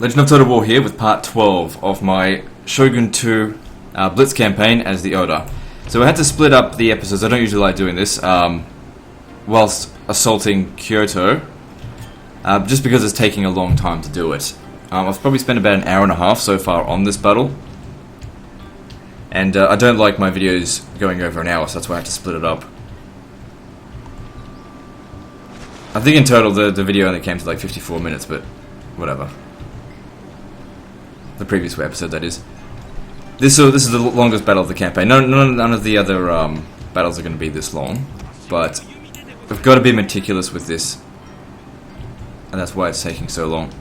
Legend of Total War here with part 12 of my Shogun 2 Blitz campaign as the Oda. So I had to split up the episodes. I don't usually like doing this whilst assaulting Kyoto, just because it's taking a long time to do it. I've probably spent about an hour and a half so far on this battle, and I don't like my videos going over an hour, so that's why I had to split it up. I think in total the video only came to like 54 minutes, but whatever. The previous episode, that is. This is the longest battle of the campaign. None of the other battles are going to be this long, but I've got to be meticulous with this, and that's why it's taking so long.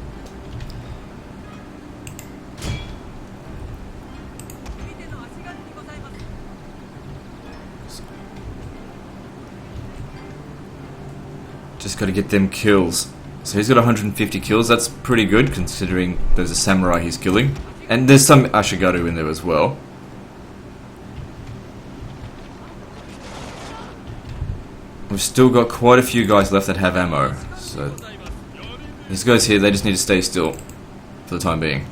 Just got to get them kills. So he's got 150 kills. That's pretty good considering there's a samurai he's killing, and there's some Ashigaru in there as well. We've still got quite a few guys left that have ammo. So these guys here, they just need to stay still for the time being.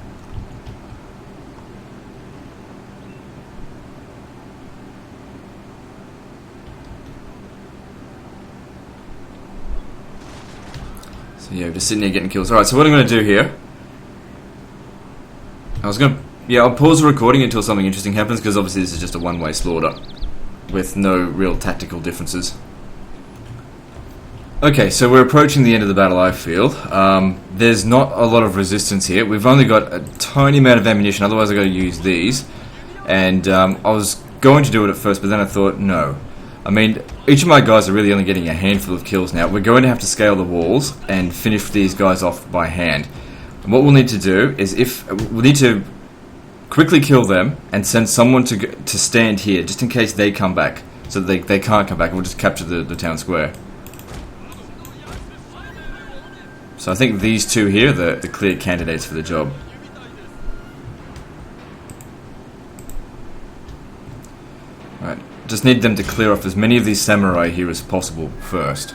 So yeah, we're just sitting here getting kills. Alright, so what I'm going to do here, I'll pause the recording until something interesting happens, because obviously this is just a one-way slaughter with no real tactical differences. Okay, so we're approaching the end of the battle, I feel. There's not a lot of resistance here. We've only got a tiny amount of ammunition, otherwise I've got to use these. And I was going to do it at first, but then I thought, no. I mean, each of my guys are really only getting a handful of kills now. We're going to have to scale the walls and finish these guys off by hand. And what we'll need to do is, we'll need to quickly kill them and send someone to stand here, just in case they come back. So they can't come back, and we'll just capture the town square. So I think these two here are the clear candidates for the job. Right. Just need them to clear off as many of these samurai here as possible first.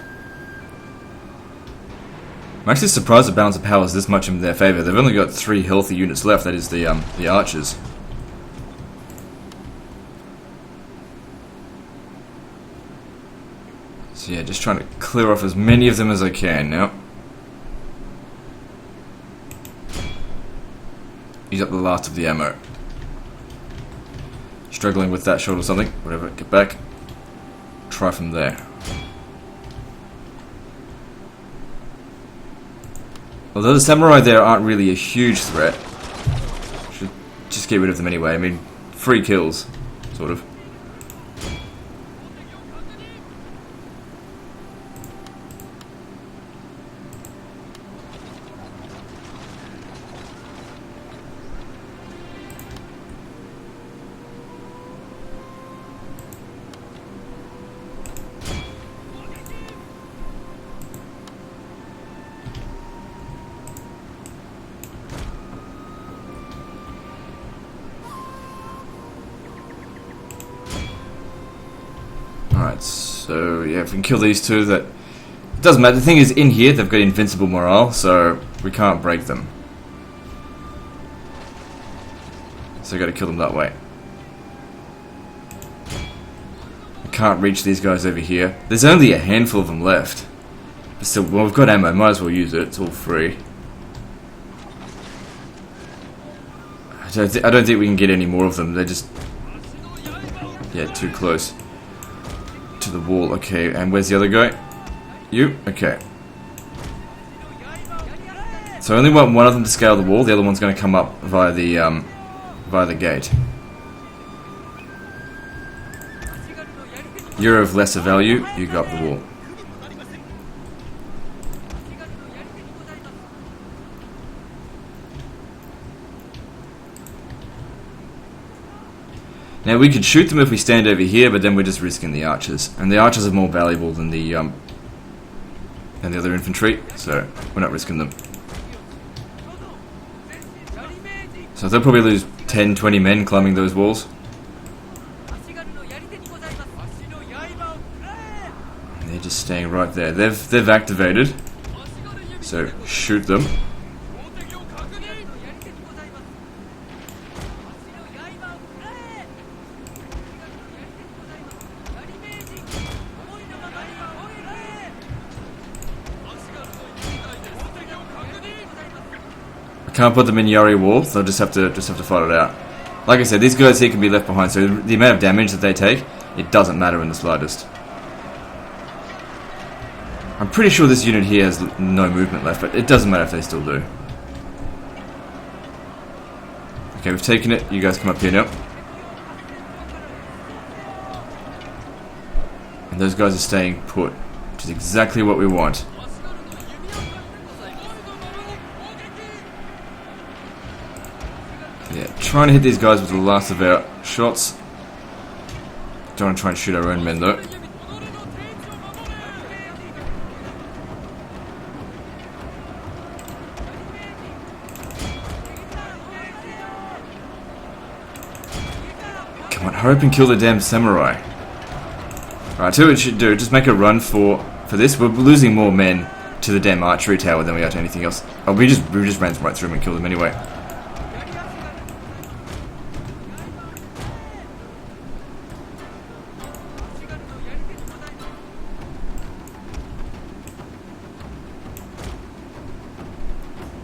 I'm actually surprised the balance of power is this much in their favour. They've only got 3 healthy units left, that is the archers. So yeah, just trying to clear off as many of them as I can now. Use up the last of the ammo. Struggling with that shot or something. Whatever, get back. Try from there. Although the samurai there aren't really a huge threat, should just get rid of them anyway. I mean, free kills, sort of. Alright, so yeah, if we can kill these two, that doesn't matter. The thing is, in here they've got invincible morale, so we can't break them. So we got to kill them that way. We can't reach these guys over here. There's only a handful of them left. But still, well, we've got ammo, might as well use it. It's all free. I don't think we can get any more of them. They're just, yeah, too close to the wall. Okay, and where's the other guy? You? Okay. So I only want one of them to scale the wall. The other one's going to come up via the gate. You're of lesser value. You go up the wall. Now we could shoot them if we stand over here, but then we're just risking the archers, and the archers are more valuable than the other infantry, so we're not risking them. So they'll probably lose 10-20 men climbing those walls. And they're just staying right there. They've activated, so shoot them. Can't put them in Yari wall, so I'll just have to fight it out. Like I said, these guys here can be left behind, so the amount of damage that they take, it doesn't matter in the slightest. I'm pretty sure this unit here has no movement left, but it doesn't matter if they still do. Okay, we've taken it. You guys come up here now. And those guys are staying put, which is exactly what we want. Yeah, trying to hit these guys with the last of our shots. Don't want to try and shoot our own men though. Come on, hurry up and kill the damn samurai. Alright, tell you what we should do, just make a run for this. We're losing more men to the damn archery tower than we are to anything else. Oh, we just ran right through them and killed them anyway.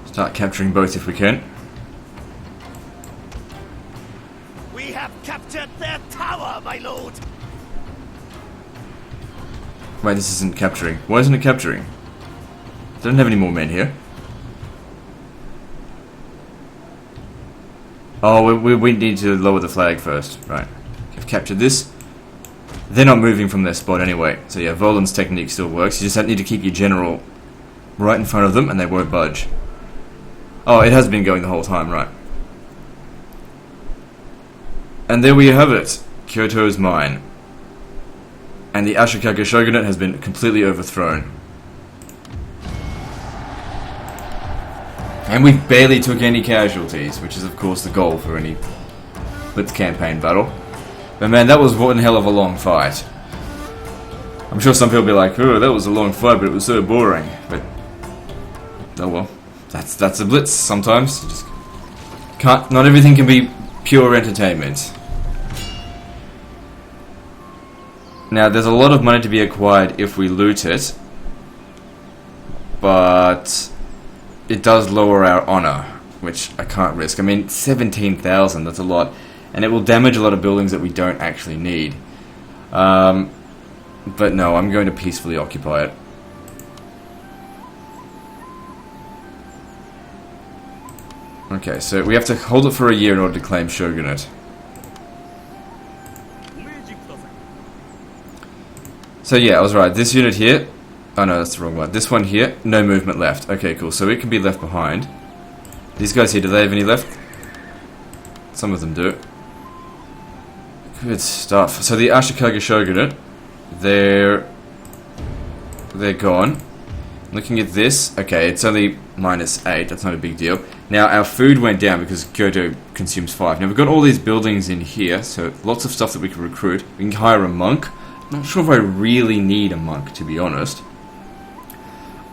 Start capturing both if we can. We have captured their tower, my lord. Wait, this isn't capturing. Why isn't it capturing? They don't have any more men here. Oh, we need to lower the flag first. Right. We've captured this. They're not moving from their spot anyway. So yeah, Volan's technique still works. You just need to keep your general right in front of them and they won't budge. Oh, it has been going the whole time, right. And there we have it. Kyoto is mine. And the Ashikaga Shogunate has been completely overthrown. And we barely took any casualties, which is of course the goal for any Blitz campaign battle. But man, that was one hell of a long fight. I'm sure some people will be like, oh, that was a long fight, but it was so boring. But, oh well. That's a Blitz sometimes. You just can't, not everything can be pure entertainment. Now there's a lot of money to be acquired if we loot it, but it does lower our honor, which I can't risk. I mean, 17,000, that's a lot, and it will damage a lot of buildings that we don't actually need. But no, I'm going to peacefully occupy it. Okay, so we have to hold it for a year in order to claim Shogunate. So yeah, I was right. This unit here... Oh no, that's the wrong one. This one here, no movement left. Okay, cool. So it can be left behind. These guys here, do they have any left? Some of them do. Good stuff. So the Ashikaga Shogunate, they're gone. Looking at this, okay, it's only -8, that's not a big deal. Now, our food went down because Kyoto consumes 5. Now, we've got all these buildings in here, so lots of stuff that we can recruit. We can hire a monk. Not sure if I really need a monk, to be honest.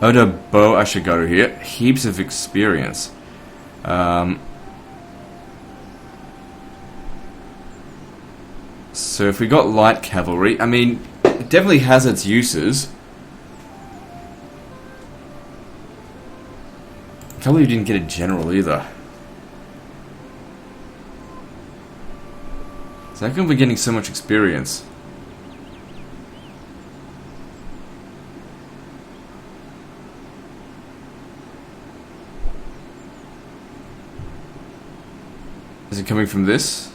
Oda Bo Ashigaru here, heaps of experience. So if we got light cavalry, I mean, it definitely has its uses. I can't believe you didn't get a general either. So how come we're getting so much experience? Is it coming from this?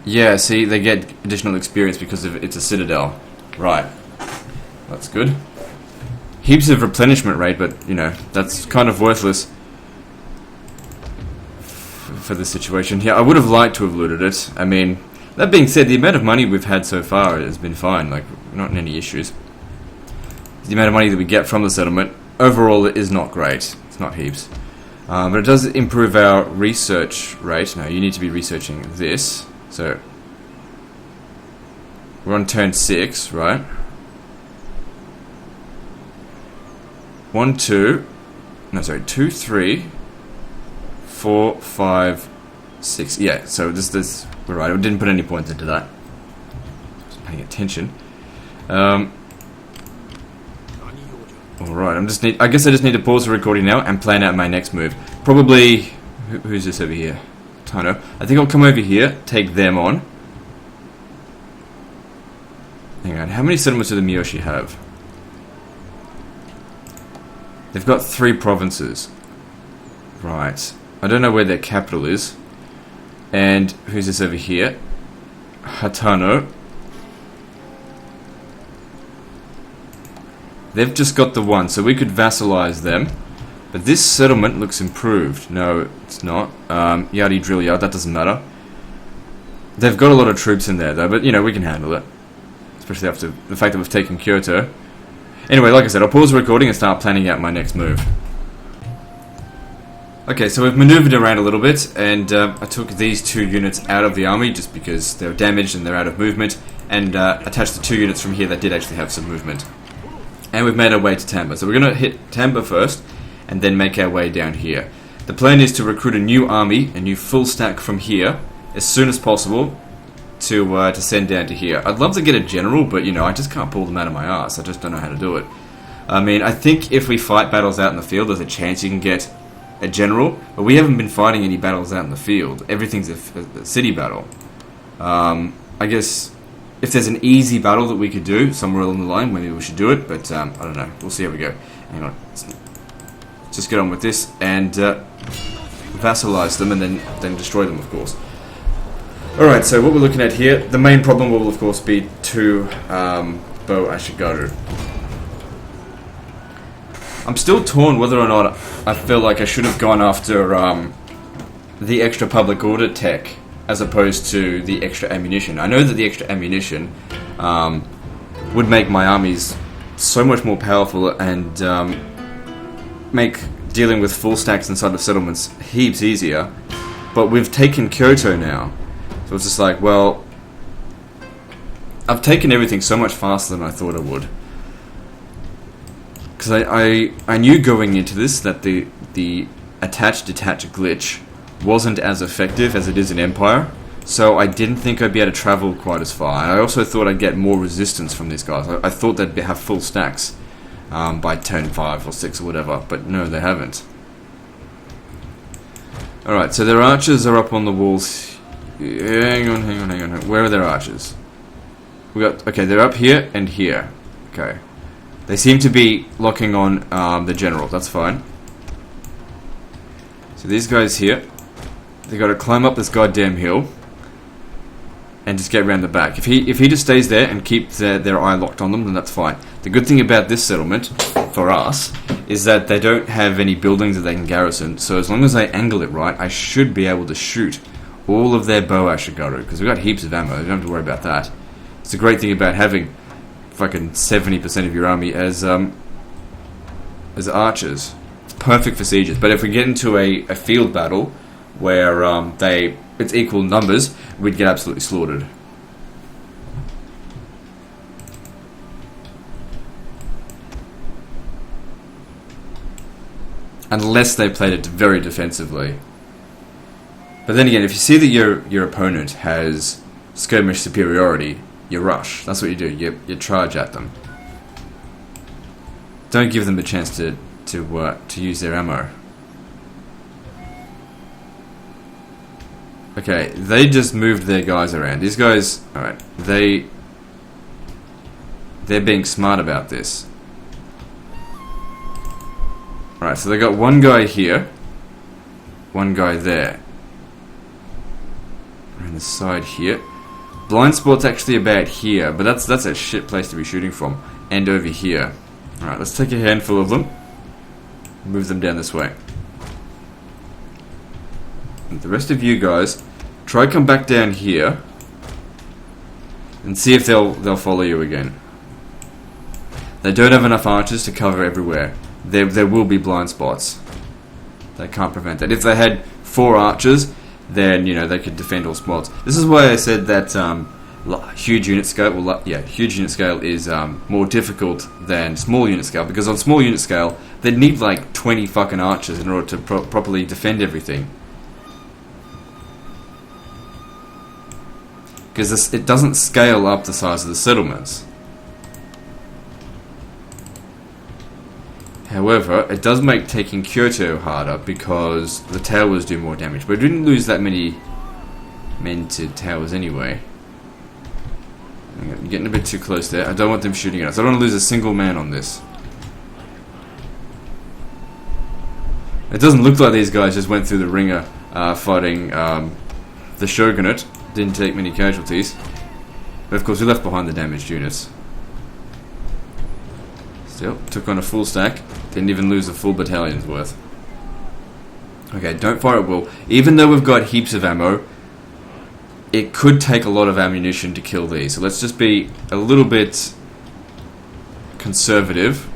Yeah, see, they get additional experience because of it's a citadel. Right. That's good. Heaps of replenishment rate, but, you know, that's kind of worthless for this situation. Yeah, I would have liked to have looted it. I mean, that being said, the amount of money we've had so far has been fine. Like, not in any issues. The amount of money that we get from the settlement, overall, it is not great. It's not heaps. But it does improve our research rate. Now, you need to be researching this. So, we're on turn 6, right? 1, 2, no, sorry, 2, 3, 4, 5, 6. Yeah, so this, we're right. I didn't put any points into that. Just paying attention. Alright, I guess I just need to pause the recording now and plan out my next move. Probably... Who's this over here? Tano. I think I'll come over here, take them on. Hang on, how many settlements do the Miyoshi have? They've got 3 provinces. Right. I don't know where their capital is. And who's this over here? Hatano. They've just got the 1, so we could vassalize them. But this settlement looks improved. No, it's not. Yadi Drill Yard, that doesn't matter. They've got a lot of troops in there, though, but, you know, we can handle it. Especially after the fact that we've taken Kyoto. Anyway, like I said, I'll pause the recording and start planning out my next move. Okay, so we've maneuvered around a little bit, and I took these 2 units out of the army just because they were damaged and they're out of movement, and attached the 2 units from here that did actually have some movement. And we've made our way to Tamba. So we're going to hit Tamba first, and then make our way down here. The plan is to recruit a new army, a new full stack from here, as soon as possible, to send down to here. I'd love to get a general, but you know, I just can't pull them out of my ass. I just don't know how to do it. I mean, I think if we fight battles out in the field, there's a chance you can get a general, but we haven't been fighting any battles out in the field. Everything's a city battle. I guess if there's an easy battle that we could do somewhere along the line, maybe we should do it, but I don't know. We'll see how we go. Hang on. Let's just get on with this and vassalize them and then destroy them, of course. Alright, so what we're looking at here, the main problem will of course be 2 Bo Ashigaru. I'm still torn whether or not I feel like I should have gone after the extra public order tech as opposed to the extra ammunition. I know that the extra ammunition would make my armies so much more powerful and make dealing with full stacks inside of settlements heaps easier, but we've taken Kyoto now. So it's just like, well, I've taken everything so much faster than I thought I would. Because I knew going into this that the attach-detach glitch wasn't as effective as it is in Empire, so I didn't think I'd be able to travel quite as far. And I also thought I'd get more resistance from these guys. I thought they'd have full stacks by turn 5 or 6 or whatever, but no, they haven't. Alright, so their archers are up on the walls. Hang on. Where are their archers? Okay, they're up here and here. Okay. They seem to be locking on the general. That's fine. So these guys here, they got to climb up this goddamn hill and just get around the back. If he just stays there and keeps their eye locked on them, then that's fine. The good thing about this settlement, for us, is that they don't have any buildings that they can garrison. So as long as I angle it right, I should be able to shoot all of their Bo Ashigaru, because we've got heaps of ammo. You don't have to worry about that. It's a great thing about having fucking 70% of your army as archers. It's perfect for sieges. But if we get into a field battle where it's equal numbers, we'd get absolutely slaughtered. Unless they played it very defensively. But then again, if you see that your opponent has skirmish superiority, you rush. That's what you do. You charge at them. Don't give them a chance to use their ammo. Okay, they just moved their guys around. These guys, alright, they're being smart about this. Alright, so they got one guy here, one guy there. On the side here. Blind spot's actually about here, but that's a shit place to be shooting from. And over here. Alright, let's take a handful of them. Move them down this way. And the rest of you guys, try come back down here and see if they'll follow you again. They don't have enough archers to cover everywhere. There will be blind spots. They can't prevent that. If they had 4 archers, then you know they could defend all spots. This is why I said that huge unit scale. Well, huge unit scale is more difficult than small unit scale, because on small unit scale they'd need like 20 fucking archers in order to properly defend everything. Because it doesn't scale up the size of the settlements. However, it does make taking Kyoto harder because the towers do more damage. But we didn't lose that many men to towers anyway. I'm getting a bit too close there. I don't want them shooting at us. I don't want to lose a single man on this. It doesn't look like these guys just went through the ringer fighting the Shogunate. Didn't take many casualties. But of course we left behind the damaged units. Still, took on a full stack. Didn't even lose a full battalion's worth. Okay, don't fire at will. Even though we've got heaps of ammo, it could take a lot of ammunition to kill these. So let's just be a little bit conservative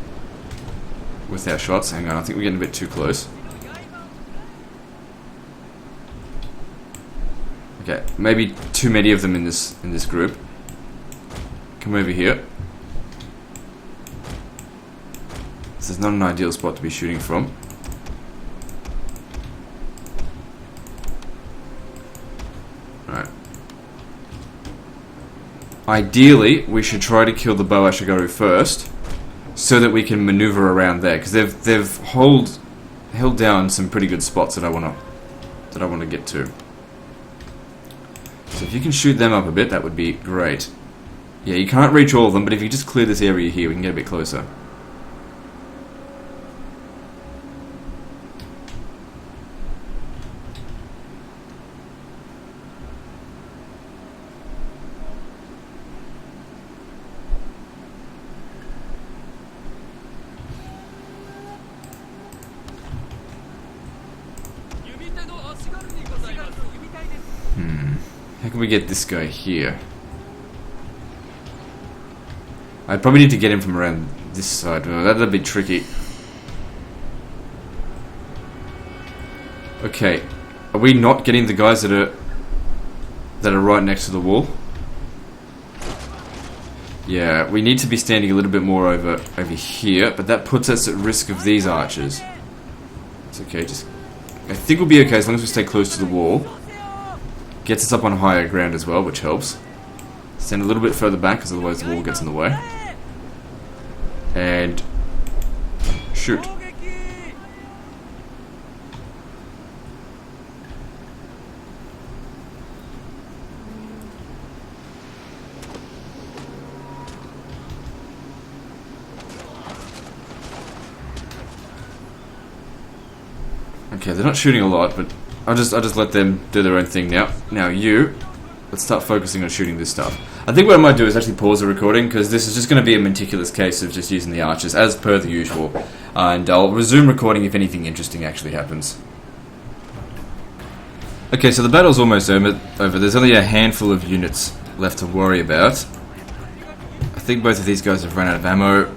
with our shots. Hang on, I think we're getting a bit too close. Okay, maybe too many of them in this group. Come over here. This is not an ideal spot to be shooting from. Alright. Ideally, we should try to kill the Bow Ashigaru first, so that we can maneuver around there, because they've held down some pretty good spots that I want to get to. So if you can shoot them up a bit, that would be great. Yeah, you can't reach all of them, but if you just clear this area here, we can get a bit closer. How can we get this guy here? I probably need to get him from around this side. Oh, that'd be tricky. Okay, are we not getting the guys that are right next to the wall? Yeah, we need to be standing a little bit more over here, but that puts us at risk of these archers. It's okay, I think we'll be okay as long as we stay close to the wall. Gets us up on higher ground as well, which helps. Stand a little bit further back, because otherwise the wall gets in the way. And shoot. Okay, they're not shooting a lot, but I'll just let them do their own thing now. Now let's start focusing on shooting this stuff. I think what I might do is actually pause the recording, because this is just going to be a meticulous case of just using the archers, as per the usual. And I'll resume recording if anything interesting actually happens. Okay, so the battle's almost over. There's only a handful of units left to worry about. I think both of these guys have run out of ammo.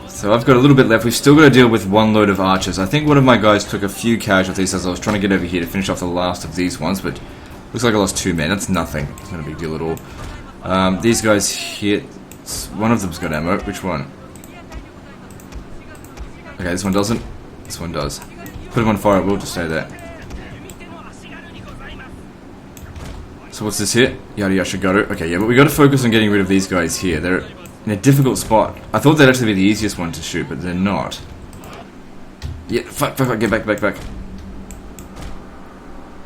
So I've got a little bit left. We've still got to deal with one load of archers. I think one of my guys took a few casualties as I was trying to get over here to finish off the last of these ones, but looks like I lost 2 men. That's nothing. It's not a big deal at all. These guys here, one of them's got ammo. Which one? Okay, this one doesn't. This one does. Put him on fire, we'll just stay there. So what's this here? Yada Yashigaru. Okay, yeah, but we got to focus on getting rid of these guys here. They're in a difficult spot. I thought they'd actually be the easiest one to shoot, but they're not. Yeah, fuck, get back.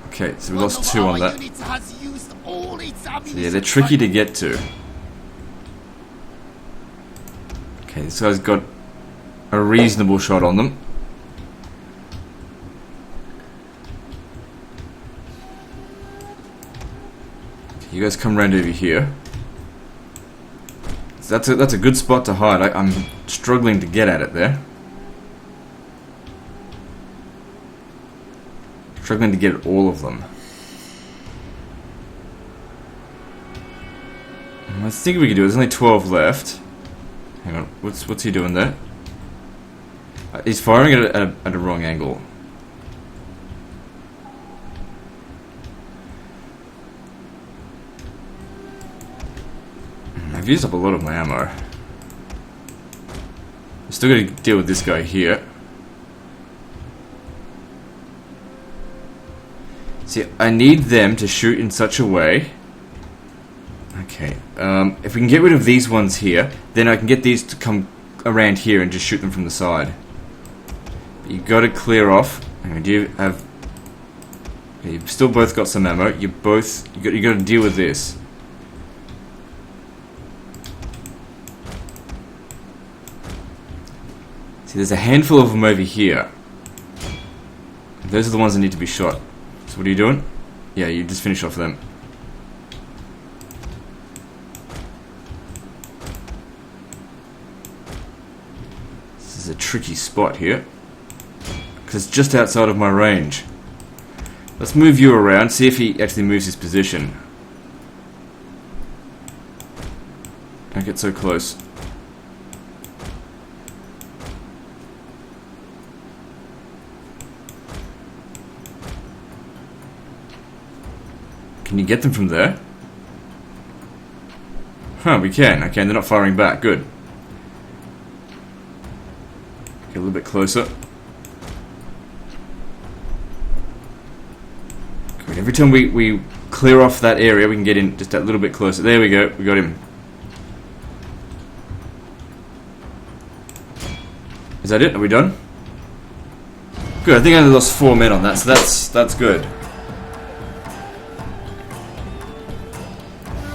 Okay, so we lost 2 on that. So yeah, they're tricky to get to. Okay, this guy's got a reasonable shot on them. You guys come around over here. So that's a good spot to hide. I'm struggling to get at it there. Struggling to get all of them. I think we can do it. There's only 12 left. Hang on, what's he doing there? He's firing at a wrong angle. I've used up a lot of my ammo. I'm still going to deal with this guy here. See, I need them to shoot in such a way. Okay, if we can get rid of these ones here, then I can get these to come around here and just shoot them from the side. You got to clear off. And you have. You've still both got some ammo. You got to deal with this. See, there's a handful of them over here. Those are the ones that need to be shot. So what are you doing? Yeah, you just finish off them. This is a tricky spot here, because it's just outside of my range. Let's move you around, see if he actually moves his position. Don't get so close. Can you get them from there? Huh, we can. Okay, they're not firing back. Good. Get a little bit closer. Good. Every time we clear off that area, we can get in just that little bit closer. There we go. We got him. Is that it? Are we done? Good. I think I only lost 4 men on that, so that's good.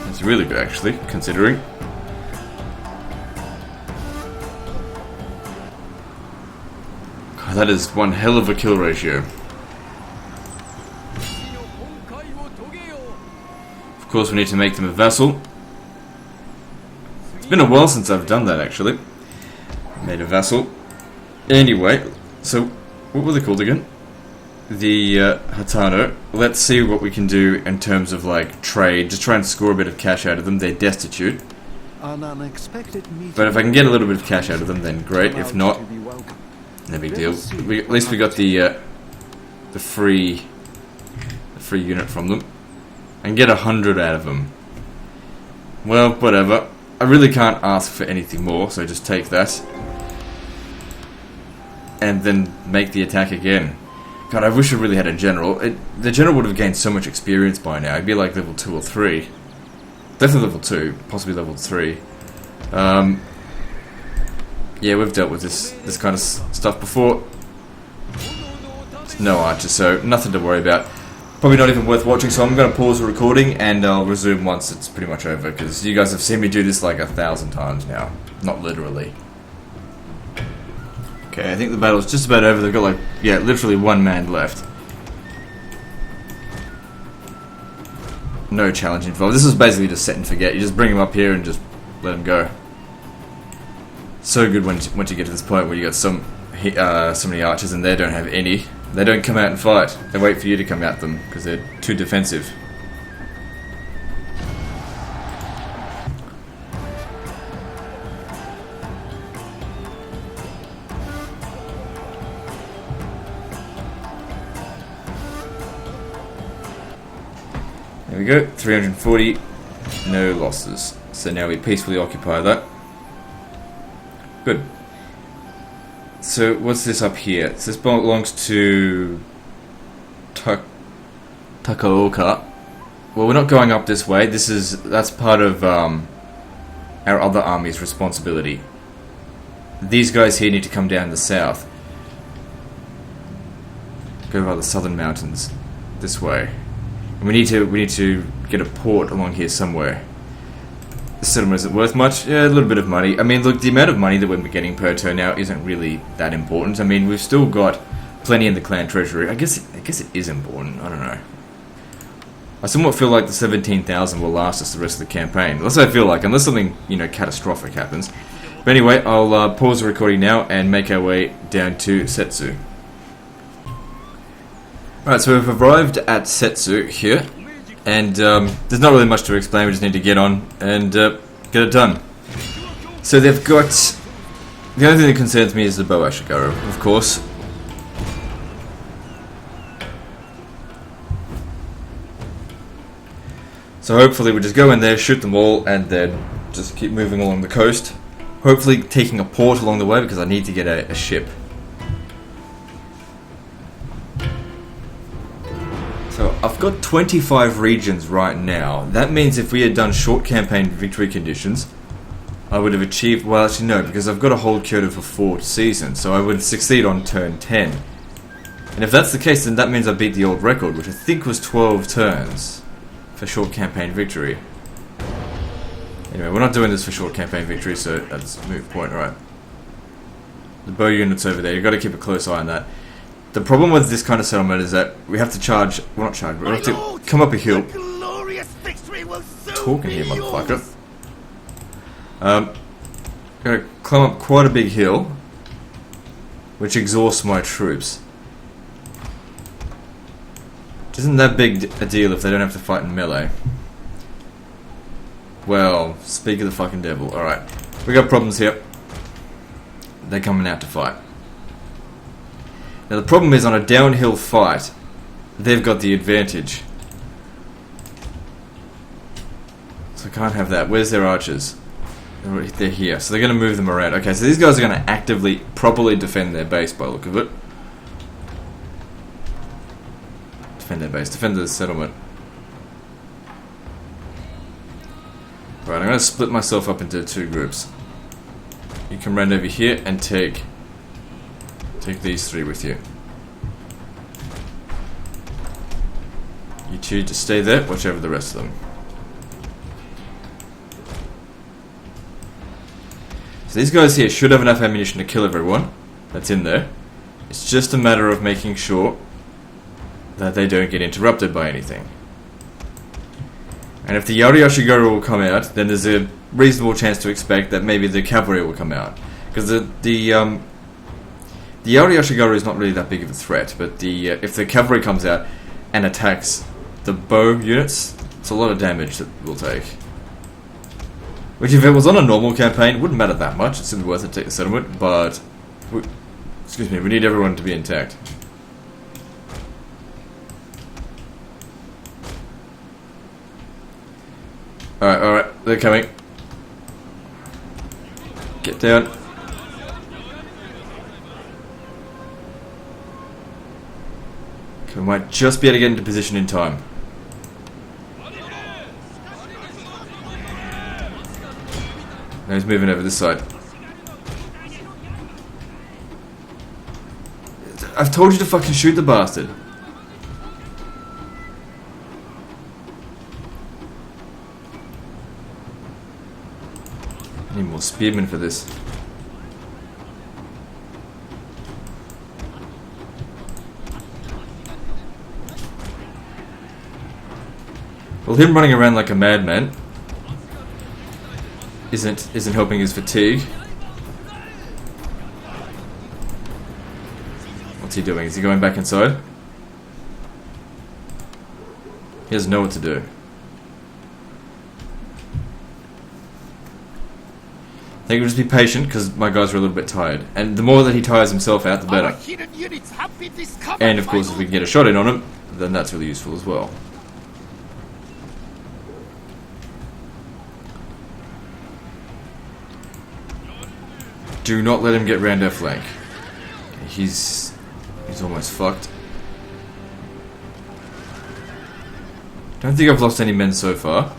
That's really good, actually, considering. God, that is one hell of a kill ratio. Of course, we need to make them a vassal. It's been a while since I've done that, actually. Made a vassal. Anyway, so what were they called again? The Hatano. Let's see what we can do in terms of like trade. Just try and score a bit of cash out of them. They're destitute. But if I can get a little bit of cash out of them, then great. If not, no big deal. At least we got the free unit from them. And get 100 out of them. Well, whatever. I really can't ask for anything more, so just take that. And then make the attack again. God, I wish I really had a general. The general would have gained so much experience by now. It'd be like level 2 or 3. Definitely level 2, possibly level 3. Yeah, we've dealt with this kind of stuff before. No archers, so nothing to worry about. Probably not even worth watching, so I'm going to pause the recording and I'll resume once it's pretty much over, because you guys have seen me do this like 1,000 times now. Not literally. Okay, I think the battle's just about over. They've got like, yeah, literally 1 man left. No challenge involved. This is basically just set and forget. You just bring them up here and just let them go. So good once you get to this point where you got so many archers and they don't have any. They don't come out and fight. They wait for you to come at them because they're too defensive. There we go, 340, no losses. So now we peacefully occupy that. Good. So what's this up here? So this belongs to Takaoka. Well, we're not going up this way. That's part of our other army's responsibility. These guys here need to come down the south. Go by the southern mountains this way. And we need to get a port along here somewhere. This settlement isn't worth much. Yeah, a little bit of money. I mean, look, the amount of money that we're getting per turn now isn't really that important. I mean, we've still got plenty in the clan treasury. I guess it is important. I don't know. I somewhat feel like the 17,000 will last us the rest of the campaign. That's what I feel like, unless something, catastrophic happens. But anyway, I'll pause the recording now and make our way down to Setsu. Alright, so we've arrived at Setsu here. And there's not really much to explain, we just need to get on and get it done. So they've got... The only thing that concerns me is the bow Ashigaru, of course. So hopefully we just go in there, shoot them all, and then just keep moving along the coast. Hopefully taking a port along the way, because I need to get a ship. So I've got 25 regions right now. That means if we had done short campaign victory conditions, I would have achieved... Well, actually no, because I've got a hold quota for 4 seasons, so I would succeed on turn 10. And if that's the case, then that means I beat the old record, which I think was 12 turns for short campaign victory. Anyway, we're not doing this for short campaign victory, so that's a moot point, right? The bow unit's over there, you've got to keep a close eye on that. The problem with this kind of settlement is that we have to charge... Well, not charge, but we have to come up a hill. Talking here, motherfucker. Gotta climb up quite a big hill, which exhausts my troops. Which isn't that big a deal if they don't have to fight in melee. Well, speak of the fucking devil. Alright, we got problems here. They're coming out to fight. Now the problem is, on a downhill fight, they've got the advantage. So I can't have that. Where's their archers? They're here, so they're going to move them around. Okay, so these guys are going to actively, properly defend their base by the look of it. Defend their base, defend the settlement. Right, I'm going to split myself up into 2 groups. You can run over here and take these 3 with you. You 2 just stay there, watch over the rest of them. So these guys here should have enough ammunition to kill everyone that's in there. It's just a matter of making sure that they don't get interrupted by anything. And if the Yari Yashigaru will come out, then there's a reasonable chance to expect that maybe the cavalry will come out. Because the Yari Yashigaru is not really that big of a threat, but if the cavalry comes out and attacks the bow units, it's a lot of damage that we'll take. Which, if it was on a normal campaign, wouldn't matter that much. It's simply worth it to take the settlement, but... excuse me, we need everyone to be intact. Alright, they're coming. Get down. Okay, we might just be able to get into position in time. Now he's moving over this side. I've told you to fucking shoot the bastard. Need more spearmen for this. Well, him running around like a madman isn't helping his fatigue. What's he doing? Is he going back inside? He doesn't know what to do. I think we'll just be patient because my guys are a little bit tired. And the more that he tires himself out, the better. And of course, if we can get a shot in on him, then that's really useful as well. Do not let him get round our flank. He's almost fucked. Don't think I've lost any men so far.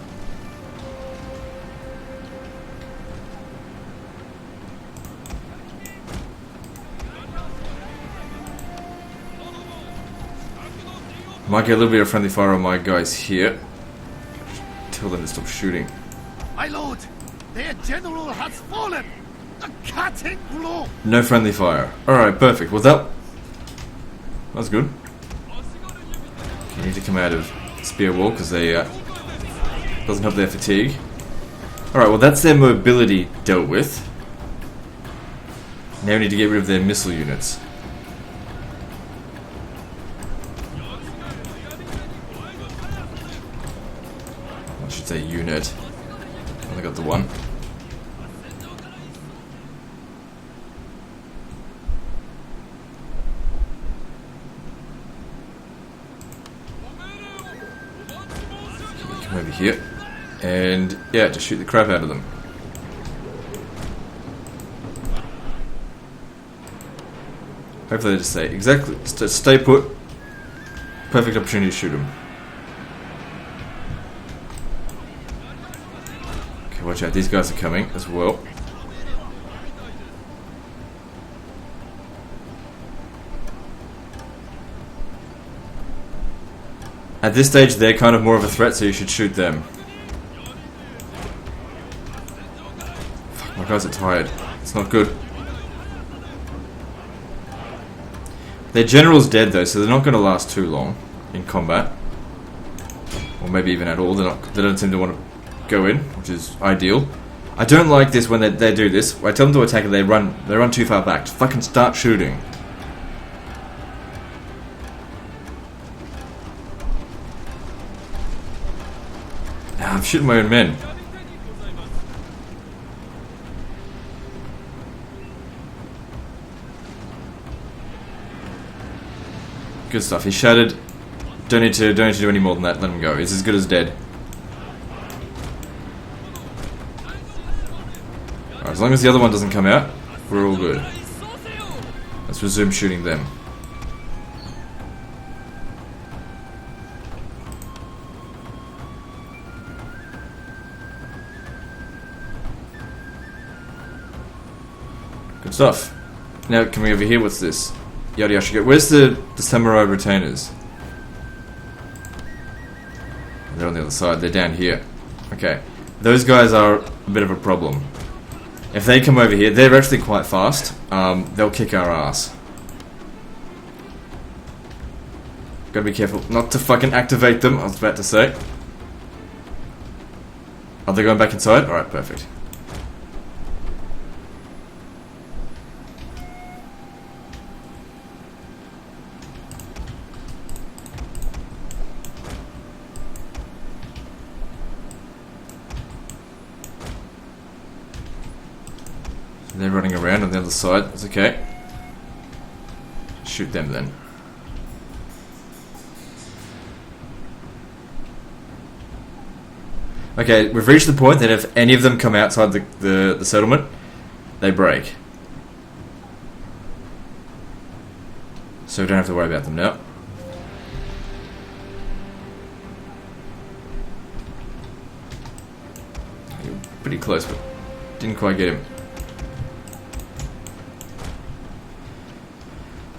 Might get a little bit of friendly fire on my guys here. Tell them to stop shooting. My lord, their general has fallen. A cutting blow. No friendly fire. Alright, perfect. Well, that's good. You need to come out of spear wall because they doesn't help their fatigue. Alright, well that's their mobility dealt with. Now we need to get rid of their missile units. I should say unit. Only got the one. Come over here. And yeah, just shoot the crap out of them. Hopefully they just say exactly, just stay put. Perfect opportunity to shoot them. Okay, Watch out, these guys are coming as well. At this stage, they're kind of more of a threat, so you should shoot them. Fuck, my guys are tired. It's not good. Their general's dead though, so they're not going to last too long in combat. Or maybe even at all. They don't seem to want to go in, which is ideal. I don't like this when they do this. I tell them to attack and they run too far back. Just fucking start shooting. I'm shooting my own men. Good stuff. He's shattered. Don't need to do any more than that. Let him go. He's as good as dead. Alright, as long as the other one doesn't come out, we're all good. Let's resume shooting them. Good stuff. Now coming over here, what's this? Yada yada. Where's the samurai retainers? They're on the other side. They're down here. Okay. Those guys are a bit of a problem. If they come over here, they're actually quite fast. They'll kick our ass. Gotta be careful not to fucking activate them, I was about to say. Are they going back inside? Alright, perfect. They're running around on the other side. It's okay. Shoot them then. Okay, we've reached the point that if any of them come outside the settlement, they break. So we don't have to worry about them now. You're pretty close, but didn't quite get him.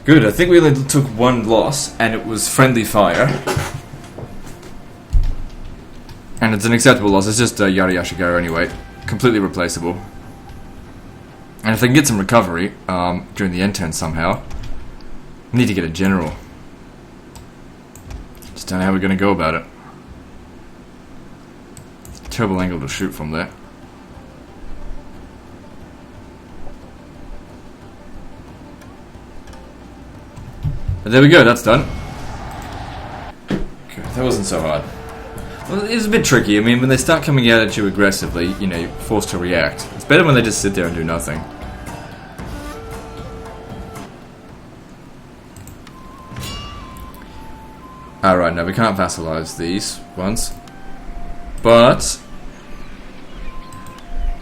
Good, I think we only took one loss, and it was friendly fire. And it's an acceptable loss, it's just a Yada Yashigaro anyway. Completely replaceable. And if they can get some recovery, during the end turn somehow, we need to get a general. Just don't know how we're going to go about it. It's a terrible angle to shoot from there. But there we go, that's done. Okay, that wasn't so hard. Well, it's a bit tricky. I mean, when they start coming out at you aggressively, you know, you're forced to react. It's better when they just sit there and do nothing. Alright, no, we can't vassalize these ones. But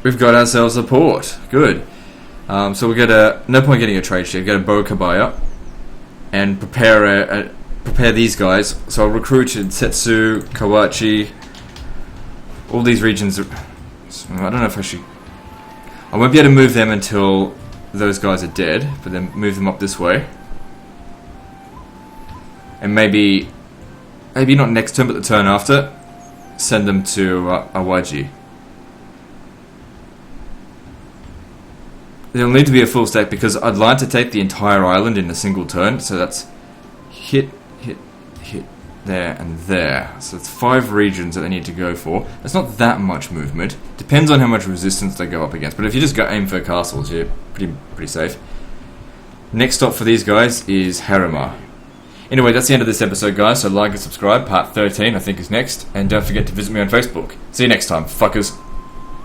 we've got ourselves a port. Good. So we get no point getting a trade ship. Get a Bo Kabaya. And prepare these guys. So I'll recruit in Setsu, Kawachi, all these regions. I don't know if I should. I won't be able to move them until those guys are dead, but then move them up this way. And maybe not next turn, but the turn after, send them to Awaji. There'll need to be a full stack because I'd like to take the entire island in a single turn. So that's hit, there, and there. So it's 5 regions that they need to go for. That's not that much movement. Depends on how much resistance they go up against. But if you just go aim for castles, you're pretty safe. Next stop for these guys is Harima. Anyway, that's the end of this episode, guys. So like and subscribe. Part 13, I think, is next. And don't forget to visit me on Facebook. See you next time, fuckers.